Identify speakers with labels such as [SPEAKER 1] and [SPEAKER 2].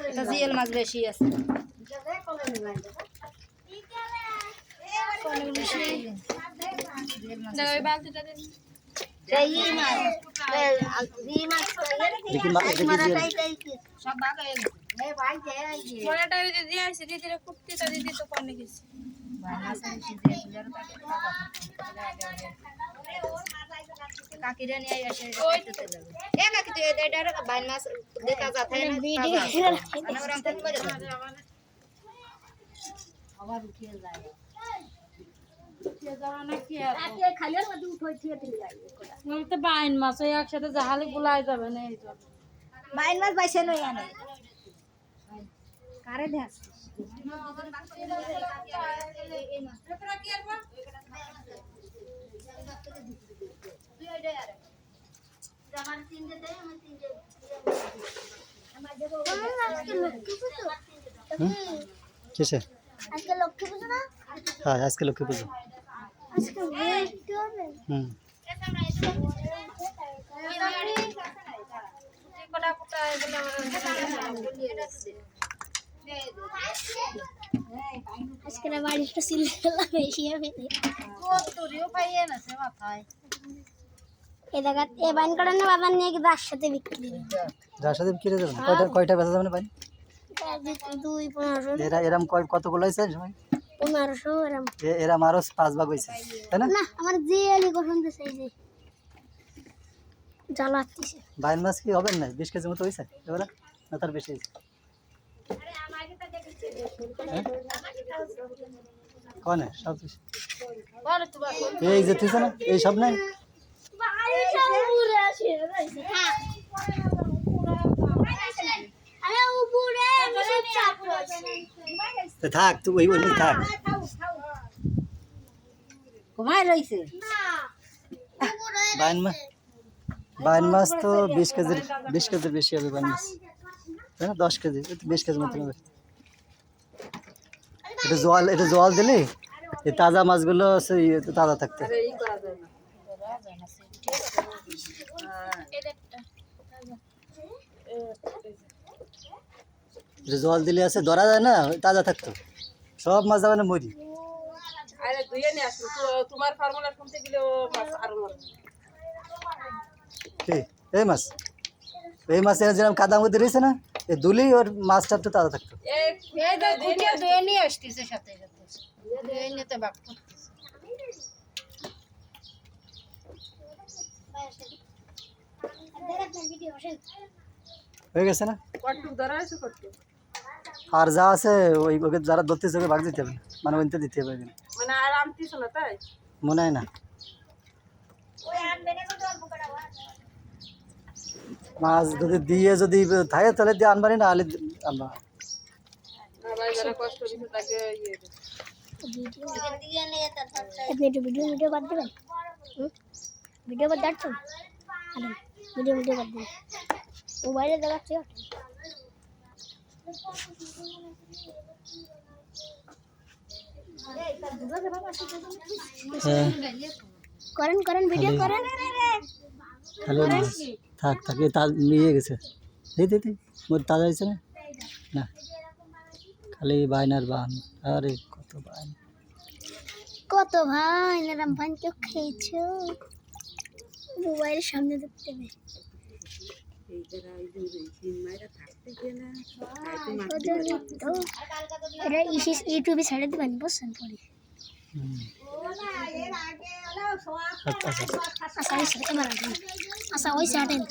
[SPEAKER 1] এটা জিএল মাছ বেশি আছে। কাকিরা নিয়ে আসে এ কাকি তুই এটা বাইন মাছ দেখা যাচ্ছে না ওরকম থাকবে আবার উঠিয়ে যায়
[SPEAKER 2] বাইন মাছ একসাথে জাহালে গুলাই যাবে না।
[SPEAKER 1] বাইন মাছ বাইছে নই আনে কারে দেখ
[SPEAKER 3] কিসে আজকে লক্ষ্মী পুজো না? হ্যাঁ আজকে লক্ষ্মী পুজো। আজকে আজকে বাড়িটা সিলেলা বেশি হবে
[SPEAKER 1] তোরিও পাইয়ে না সে মাথায়
[SPEAKER 3] এই জায়গা এই বাইন কাটানো বাজার নিয়ে কি যার সাথে বিক্রি যার সাথে বিক্রি যাবে কয়টা বেচা যাবে না বাইন 2-15 এরম কতগুলো হয়েছে সবাই 1500 এরম আরো 5 ভাগ হয়েছে তাই না? না আমার জিএলি পছন্দ সেই যে জ্বালাচ্ছে বাইন মাছ কি হবে না 20 কেজি মতো হয়েছে এবারে না তার বেশি হয়েছে? আরে আমাকে তো দেখেছি কোন সব এই যে তুই না এই সব নাই থাক তুই ওই থাক
[SPEAKER 1] ঘুমাই রইছে
[SPEAKER 3] বাইন মাছ তো 20 কেজির বেশি হবে বাইন মাছ তাই না? 10 কেজি 20 কেজি মতো হবে। এটা জল দিলে এই তাজা মাছগুলো তাজা থাকতে জল দিলে আছে ধরা যায় না তাজা থাকতো সব মাছ যাবে না মরি এই মাছ যেরকম কাদার মধ্যে রয়েছে না এই দুলি ওর মাছটা একটু তাজা থাকতো হয়ে গেছে না আর যা আছে ওই ওকে যারা ধরতেছে ওকে ভাগ দিতে হবে মানে ওইতে দিতে হবে মনে হয় না মাছ যদি দিয়ে যদি থাকে তাহলে দিয়ে আনবানি না আলে আনবা ভিডিও বাদ দেবেন ভিডিও বাদ দেখছেন ভিডিও বাদ দেবেন মোবাইলে দেখাচ্ছি করেন ভিডিও করেন হ্যালো থাক নিয়ে গেছে দিদি মোর তাজা হয়েছে না খালি বাইনার বান আরে কত ভাই এরম ভান কেউ খেয়েছো মোবাইলের সামনে দেখতে হবে ইউটিউবে ছেড়ে দেবেন বুঝছেন পরে আচ্ছা ওই ছাড়েন